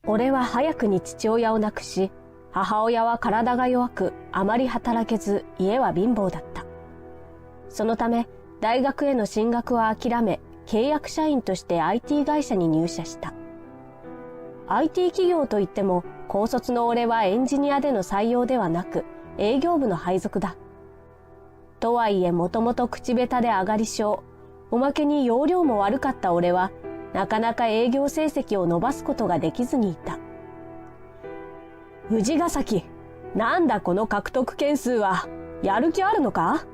俺は早くに父親を亡くし、母親は体が弱くあまり働けず家は貧乏だった。そのため大学への進学は諦め、契約社員として IT 会社に入社した。IT 企業といっても高卒の俺はエンジニアでの採用ではなく営業部の配属だ。とはいえもともと口下手で上がり症、おまけに容量も悪かった俺はなかなか営業成績を伸ばすことができずにいた。藤ヶ崎、なんだこの獲得件数は、やる気あるのか？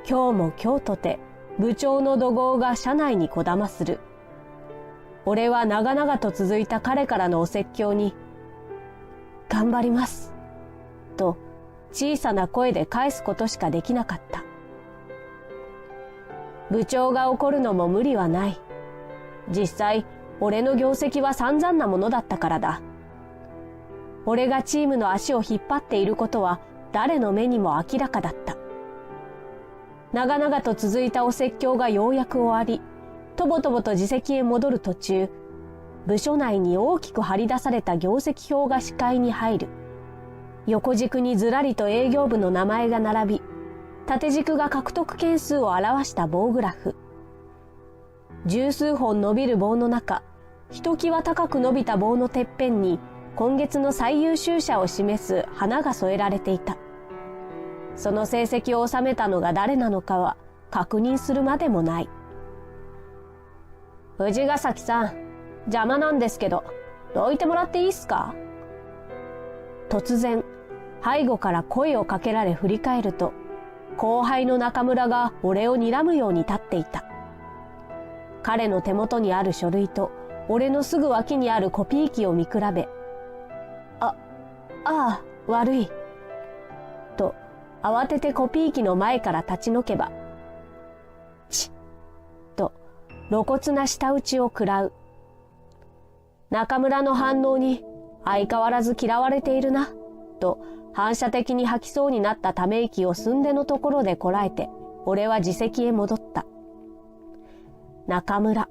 今日も今日とて部長の怒号が社内にこだまする。俺は長々と続いた彼からのお説教に、頑張ります、と小さな声で返すことしかできなかった。部長が怒るのも無理はない。実際、俺の業績は散々なものだったからだ。俺がチームの足を引っ張っていることは誰の目にも明らかだった。長々と続いたお説教がようやく終わり、とぼとぼと自席へ戻る途中、部署内に大きく張り出された業績表が視界に入る。横軸にずらりと営業部の名前が並び、縦軸が獲得件数を表した棒グラフ。十数本伸びる棒の中、ひときわ高く伸びた棒のてっぺんに今月の最優秀者を示す花が添えられていた。その成績を収めたのが誰なのかは確認するまでもない。藤ヶ崎さん、邪魔なんですけど、どいてもらっていいっすか？突然、背後から声をかけられ振り返ると、後輩の中村が俺を睨むように立っていた。彼の手元にある書類と俺のすぐ脇にあるコピー機を見比べ、悪い。と慌ててコピー機の前から立ち退けば、チッと露骨な舌打ちを食らう。中村の反応に相変わらず嫌われているな、と反射的に吐きそうになったため息を寸出のところでこらえて、俺は自席へ戻った。中村。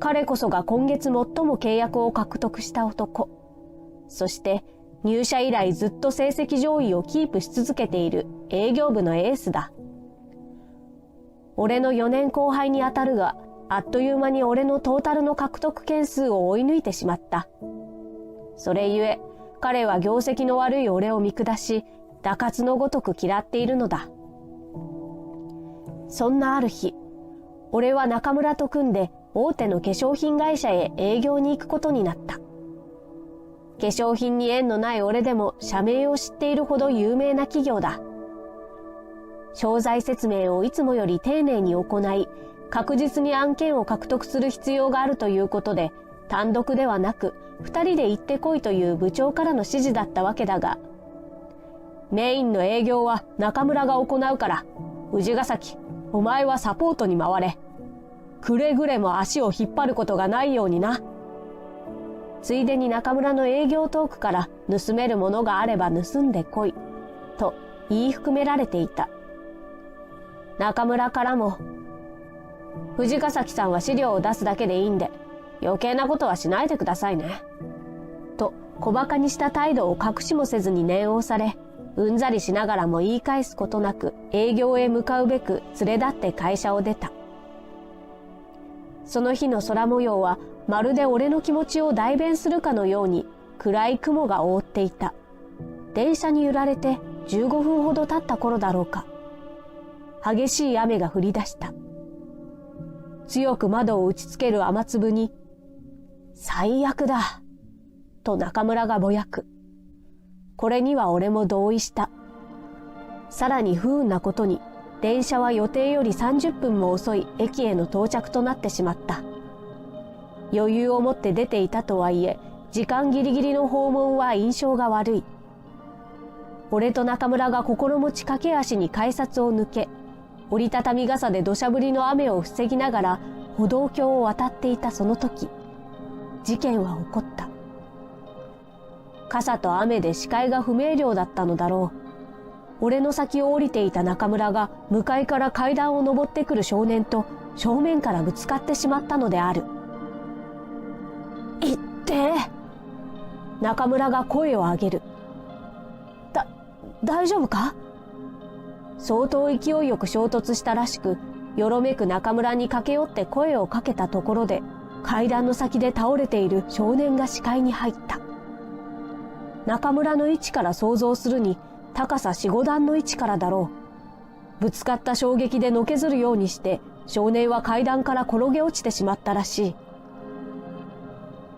彼こそが今月最も契約を獲得した男。そして入社以来ずっと成績上位をキープし続けている営業部のエースだ。俺の4年後輩にあたるが、あっという間に俺のトータルの獲得件数を追い抜いてしまった。それゆえ、彼は業績の悪い俺を見下し、打滑のごとく嫌っているのだ。そんなある日、俺は中村と組んで大手の化粧品会社へ営業に行くことになった。化粧品に縁のない俺でも社名を知っているほど有名な企業だ。商材説明をいつもより丁寧に行い、確実に案件を獲得する必要があるということで、単独ではなく2人で行ってこいという部長からの指示だったわけだが、メインの営業は中村が行うから、藤ヶ崎、お前はサポートに回れ。くれぐれも足を引っ張ることがないようにな。ついでに中村の営業トークから盗めるものがあれば盗んでこい、と言い含められていた。中村からも、藤ヶ崎さんは資料を出すだけでいいんで、余計なことはしないでくださいね。と小馬鹿にした態度を隠しもせずに念を押され、うんざりしながらも言い返すことなく営業へ向かうべく連れ立って会社を出た。その日の空模様はまるで俺の気持ちを代弁するかのように暗い雲が覆っていた。電車に揺られて15分ほど経った頃だろうか。激しい雨が降り出した。強く窓を打ちつける雨粒に、最悪だ、と中村がぼやく。これには俺も同意した。さらに不運なことに、電車は予定より30分も遅い駅への到着となってしまった。余裕を持って出ていたとはいえ、時間ギリギリの訪問は印象が悪い。俺と中村が心持ち駆け足に改札を抜け、折りたたみ傘で土砂降りの雨を防ぎながら歩道橋を渡っていたその時、事件は起こった。傘と雨で視界が不明瞭だったのだろう。俺の先を降りていた中村が向かいから階段を登ってくる少年と正面からぶつかってしまったのである。いって中村が声を上げる。大丈夫か？相当勢いよく衝突したらしく、よろめく中村に駆け寄って声をかけたところで、階段の先で倒れている少年が視界に入った。中村の位置から想像するに、高さ4、5段の位置からだろう。ぶつかった衝撃でのけずるようにして、少年は階段から転げ落ちてしまったらしい。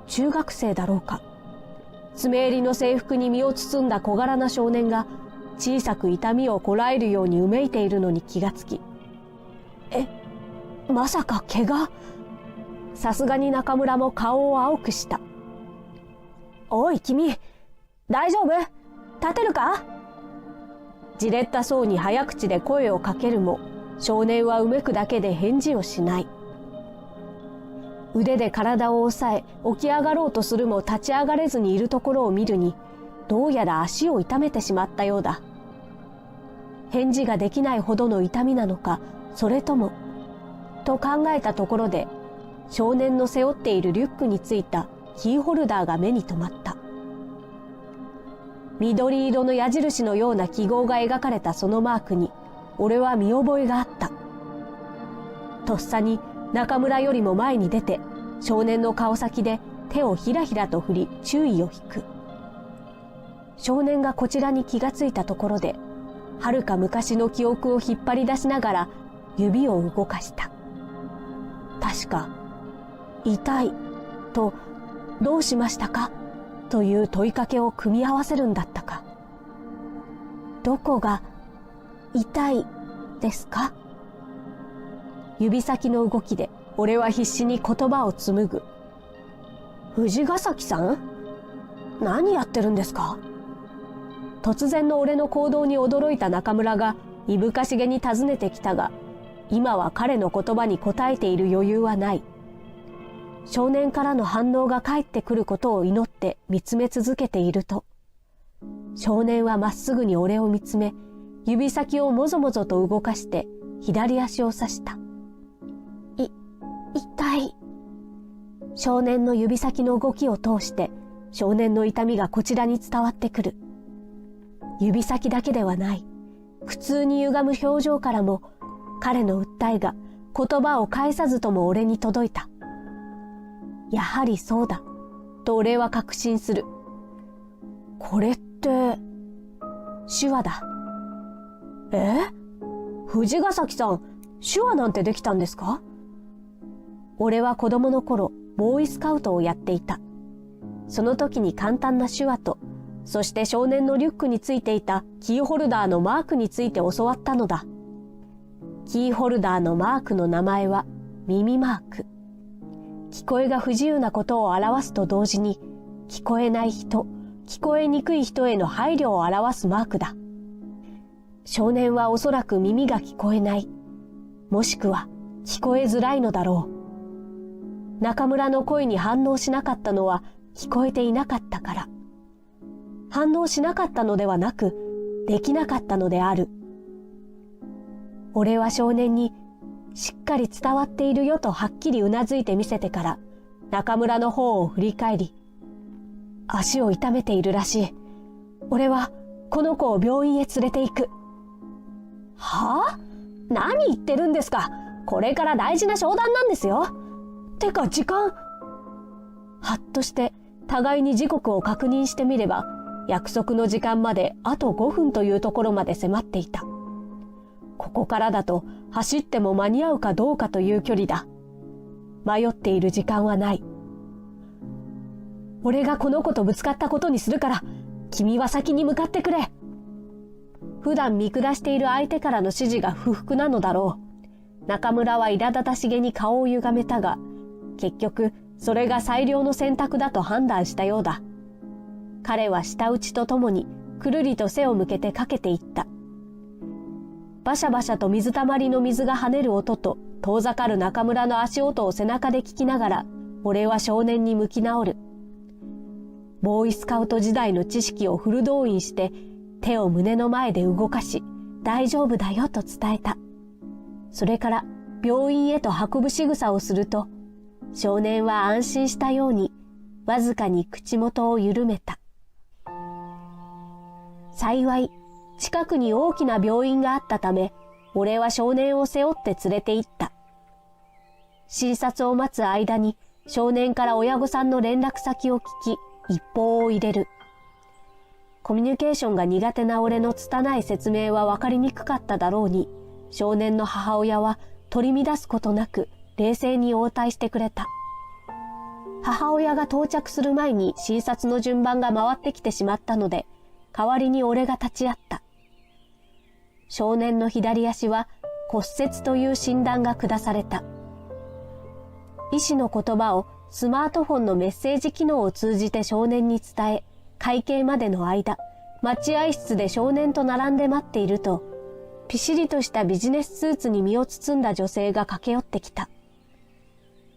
中学生だろうか。爪襟の制服に身を包んだ小柄な少年が、小さく痛みをこらえるようにうめいているのに気がつき、まさか怪我？さすがに中村も顔を青くした。おい君、大丈夫？立てるか？じれったそうに早口で声をかけるも、少年はうめくだけで返事をしない。腕で体を押さえ起き上がろうとするも立ち上がれずにいるところを見るに、どうやら足を痛めてしまったようだ。返事ができないほどの痛みなのか、それとも、と考えたところで、少年の背負っているリュックについたキーホルダーが目に留まった。緑色の矢印のような記号が描かれたそのマークに、俺は見覚えがあった。とっさに中村よりも前に出て、少年の顔先で手をひらひらと振り注意を引く。少年がこちらに気がついたところで、はるか昔の記憶を引っ張り出しながら指を動かした。確か、痛いとどうしましたかという問いかけを組み合わせるんだったか。どこが痛いですか？指先の動きで俺は必死に言葉を紡ぐ。藤ヶ崎さん？何やってるんですか？突然の俺の行動に驚いた中村がいぶかしげに尋ねてきたが、今は彼の言葉に答えている余裕はない。少年からの反応が返ってくることを祈って見つめ続けていると、少年はまっすぐに俺を見つめ、指先をもぞもぞと動かして左足を指した。痛い。少年の指先の動きを通して少年の痛みがこちらに伝わってくる。指先だけではない。苦痛に歪む表情からも彼の訴えが言葉を返さずとも俺に届いた。やはりそうだと俺は確信する。これって手話だ。藤ヶ崎さん、手話なんてできたんですか？俺は子供の頃ボーイスカウトをやっていた。その時に簡単な手話と、そして少年のリュックについていたキーホルダーのマークについて教わったのだ。キーホルダーのマークの名前は耳マーク。聞こえが不自由なことを表すと同時に、聞こえない人、聞こえにくい人への配慮を表すマークだ。少年はおそらく耳が聞こえない、もしくは聞こえづらいのだろう。中村の声に反応しなかったのは聞こえていなかったから。反応しなかったのではなく、できなかったのである。俺は少年にしっかり伝わっているよとはっきりうなずいてみせてから、中村の方を振り返り、足を痛めているらしい。俺はこの子を病院へ連れて行く。はあ？何言ってるんですか？これから大事な商談なんですよ。てか時間。はっとして互いに時刻を確認してみれば、約束の時間まであと5分というところまで迫っていた。ここからだと走っても間に合うかどうかという距離だ。迷っている時間はない。俺がこの子とぶつかったことにするから、君は先に向かってくれ。普段見下している相手からの指示が不服なのだろう。中村は苛立たしげに顔を歪めたが、結局それが最良の選択だと判断したようだ。彼は舌打ちとともにくるりと背を向けてかけていった。バシャバシャと水たまりの水が跳ねる音と遠ざかる中村の足音を背中で聞きながら、俺は少年に向き直る。ボーイスカウト時代の知識をフル動員して手を胸の前で動かし、大丈夫だよと伝えた。それから病院へと運ぶ仕草をすると、少年は安心したようにわずかに口元を緩めた。幸い、近くに大きな病院があったため、俺は少年を背負って連れて行った。診察を待つ間に、少年から親御さんの連絡先を聞き、一報を入れる。コミュニケーションが苦手な俺の拙い説明は分かりにくかっただろうに、少年の母親は取り乱すことなく冷静に応対してくれた。母親が到着する前に診察の順番が回ってきてしまったので、代わりに俺が立ち会った。少年の左足は骨折という診断が下された。医師の言葉をスマートフォンのメッセージ機能を通じて少年に伝え、会計までの間、待合室で少年と並んで待っていると、ピシリとしたビジネススーツに身を包んだ女性が駆け寄ってきた。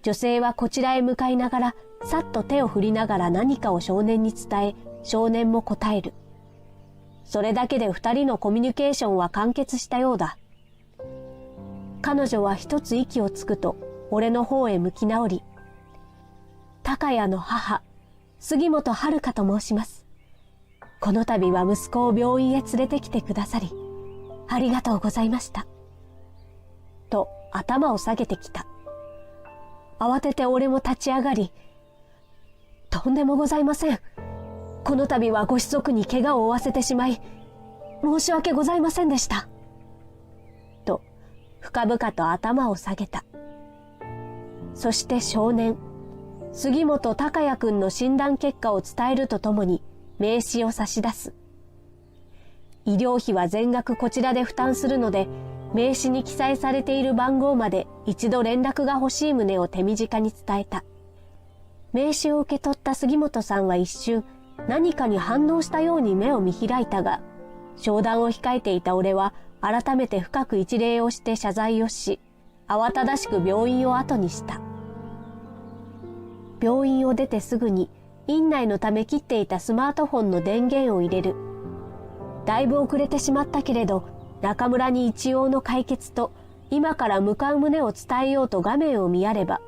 女性はこちらへ向かいながら、さっと手を振りながら何かを少年に伝え、少年も答える。それだけで二人のコミュニケーションは完結したようだ。彼女は一つ息をつくと、俺の方へ向き直り、高谷の母、杉本遥と申します。この度は息子を病院へ連れてきてくださり、ありがとうございました。と頭を下げてきた。慌てて俺も立ち上がり、とんでもございません。この度はご子息に怪我を負わせてしまい、申し訳ございませんでした。と深々と頭を下げた。そして少年、杉本孝也くんの診断結果を伝えるとともに名刺を差し出す。医療費は全額こちらで負担するので、名刺に記載されている番号まで一度連絡が欲しい旨を手短に伝えた。名刺を受け取った杉本さんは一瞬何かに反応したように目を見開いたが、商談を控えていた俺は改めて深く一礼をして謝罪をし、慌ただしく病院を後にした。病院を出てすぐに院内のため切っていたスマートフォンの電源を入れる。だいぶ遅れてしまったけれど、中村に一応の解決と今から向かう旨を伝えようと画面を見やれば、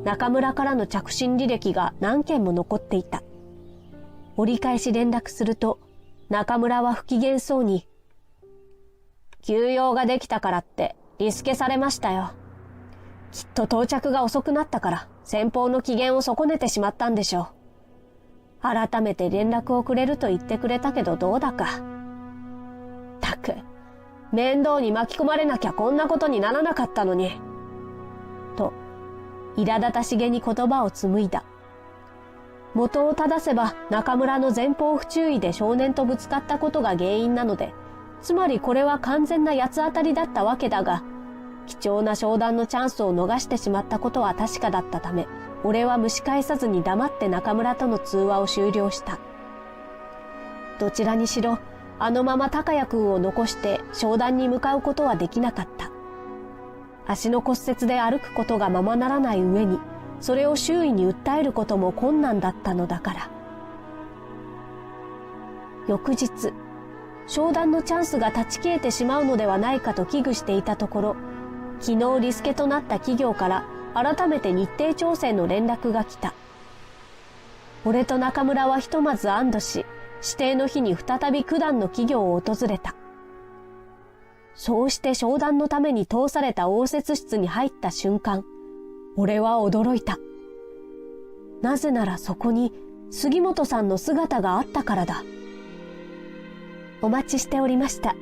中村からの着信履歴が何件も残っていた。折り返し連絡すると、中村は不機嫌そうに、休養ができたからってリスケされましたよ。きっと到着が遅くなったから先方の機嫌を損ねてしまったんでしょう。改めて連絡をくれると言ってくれたけどどうだか。たく、面倒に巻き込まれなきゃこんなことにならなかったのに。と、苛立たしげに言葉を紡いだ。元を正せば中村の前方不注意で少年とぶつかったことが原因なので、つまりこれは完全な八つ当たりだったわけだが、貴重な商談のチャンスを逃してしまったことは確かだったため、俺は蒸し返さずに黙って中村との通話を終了した。どちらにしろ、あのまま高谷くんを残して商談に向かうことはできなかった。足の骨折で歩くことがままならない上に、それを周囲に訴えることも困難だったのだから。翌日、商談のチャンスが断ち切れてしまうのではないかと危惧していたところ、昨日リスケとなった企業から改めて日程調整の連絡が来た。俺と中村はひとまず安堵し、指定の日に再び九段の企業を訪れた。そうして商談のために通された応接室に入った瞬間、俺は驚いた。なぜならそこに杉本さんの姿があったからだ。お待ちしておりました。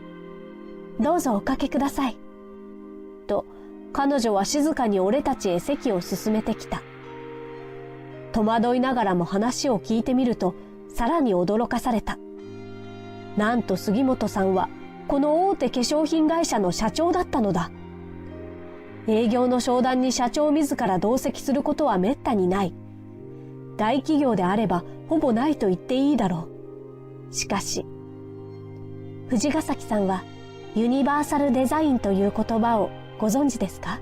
どうぞおかけください。と、彼女は静かに俺たちへ席を進めてきた。戸惑いながらも話を聞いてみると、さらに驚かされた。なんと杉本さんは、この大手化粧品会社の社長だったのだ。営業の商談に社長自ら同席することはめったにない。大企業であればほぼないと言っていいだろう。しかし、藤ヶ崎さんはユニバーサルデザインという言葉をご存知ですか？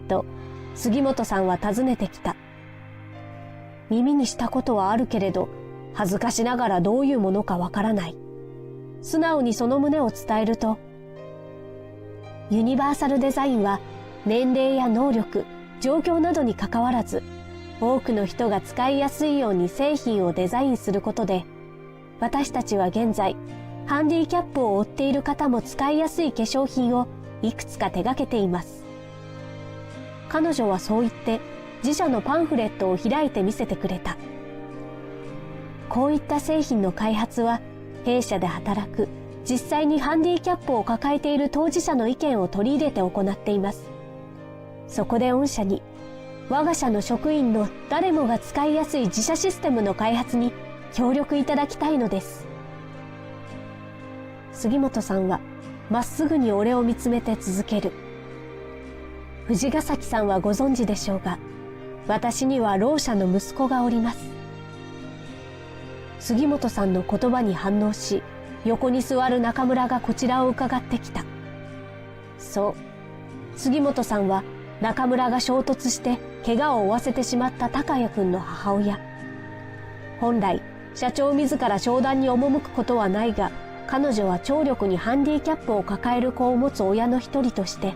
と杉本さんは尋ねてきた。耳にしたことはあるけれど、恥ずかしながらどういうものかわからない。素直にその旨を伝えると、ユニバーサルデザインは年齢や能力、状況などにかかわらず、多くの人が使いやすいように製品をデザインすることで、私たちは現在、ハンディキャップを負っている方も使いやすい化粧品をいくつか手掛けています。彼女はそう言って自社のパンフレットを開いて見せてくれた。こういった製品の開発は弊社で働く実際にハンディキャップを抱えている当事者の意見を取り入れて行っています。そこで御社に我が社の職員の誰もが使いやすい自社システムの開発に協力いただきたいのです。杉本さんはまっすぐに俺を見つめて続ける。藤ヶ崎さんはご存知でしょうが、私には老者の息子がおります。杉本さんの言葉に反応し、横に座る中村がこちらを伺ってきた。そう、杉本さんは中村が衝突して怪我を負わせてしまった高谷くんの母親。本来、社長自ら商談に赴くことはないが、彼女は聴力にハンディキャップを抱える子を持つ親の一人として、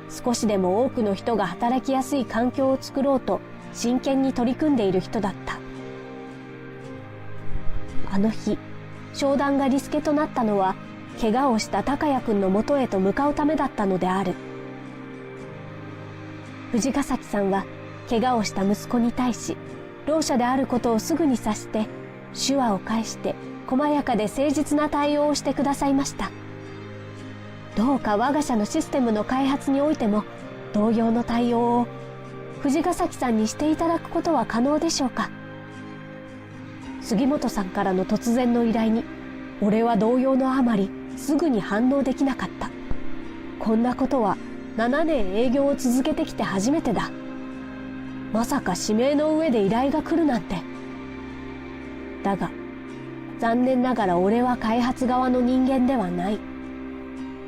少しでも多くの人が働きやすい環境を作ろうと真剣に取り組んでいる人だった。あの日、商談がリスケとなったのは、怪我をした高谷くんのもとへと向かうためだったのである。藤ヶ崎さんは怪我をした息子に対し、老者であることをすぐに察して、手話を介して細やかで誠実な対応をしてくださいました。どうか我が社のシステムの開発においても同様の対応を藤ヶ崎さんにしていただくことは可能でしょうか。杉本さんからの突然の依頼に、俺は動揺のあまりすぐに反応できなかった。こんなことは7年営業を続けてきて初めてだ。まさか指名の上で依頼が来るなんて。だが、残念ながら俺は開発側の人間ではない。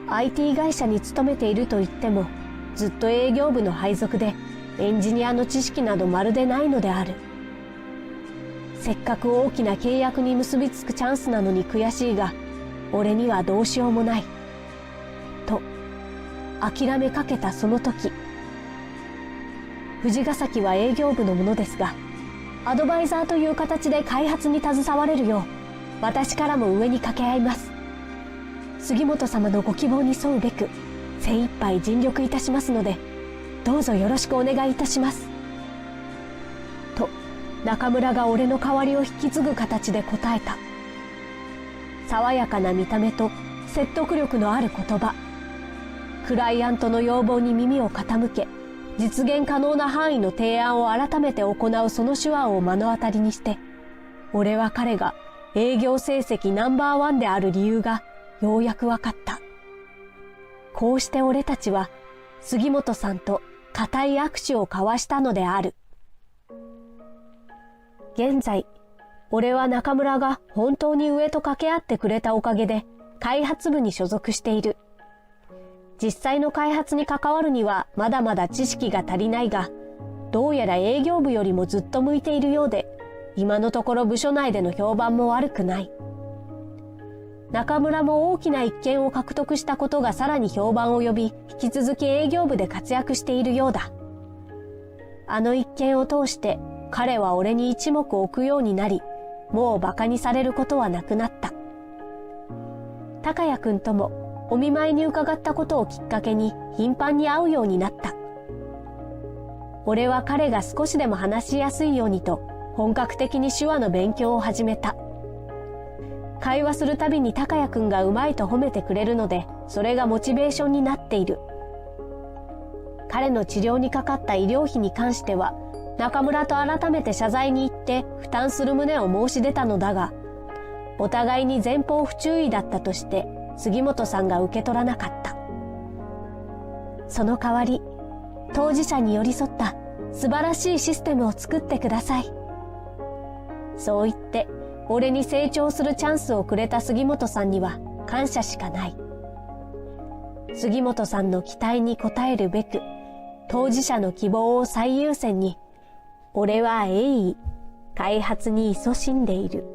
IT 会社に勤めていると言っても、ずっと営業部の配属で、エンジニアの知識などまるでないのである。せっかく大きな契約に結びつくチャンスなのに悔しいが、俺にはどうしようもない。と、諦めかけたその時、藤ヶ崎は営業部のものですが、アドバイザーという形で開発に携われるよう、私からも上に掛け合います。杉本様のご希望に沿うべく、精一杯尽力いたしますので、どうぞよろしくお願いいたします。と、中村が俺の代わりを引き継ぐ形で答えた。爽やかな見た目と説得力のある言葉。クライアントの要望に耳を傾け、実現可能な範囲の提案を改めて行うその手腕を目の当たりにして、俺は彼が営業成績ナンバーワンである理由がようやく分かった。こうして俺たちは杉本さんと固い握手を交わしたのである。現在、俺は中村が本当に上と掛け合ってくれたおかげで開発部に所属している。実際の開発に関わるにはまだまだ知識が足りないが、どうやら営業部よりもずっと向いているようで、今のところ部署内での評判も悪くない。中村も大きな一件を獲得したことがさらに評判を呼び、引き続き営業部で活躍しているようだ。あの一件を通して彼は俺に一目置くようになり、もう馬鹿にされることはなくなった。高谷くんともお見舞いに伺ったことをきっかけに頻繁に会うようになった。俺は彼が少しでも話しやすいようにと本格的に手話の勉強を始めた。会話するたびに高谷くんがうまいと褒めてくれるので、それがモチベーションになっている。彼の治療にかかった医療費に関しては、中村と改めて謝罪に行って負担する旨を申し出たのだが、お互いに前方不注意だったとして杉本さんが受け取らなかった。その代わり、当事者に寄り添った素晴らしいシステムを作ってください。そう言って俺に成長するチャンスをくれた杉本さんには感謝しかない。杉本さんの期待に応えるべく、当事者の希望を最優先に、俺は鋭意開発に勤しんでいる。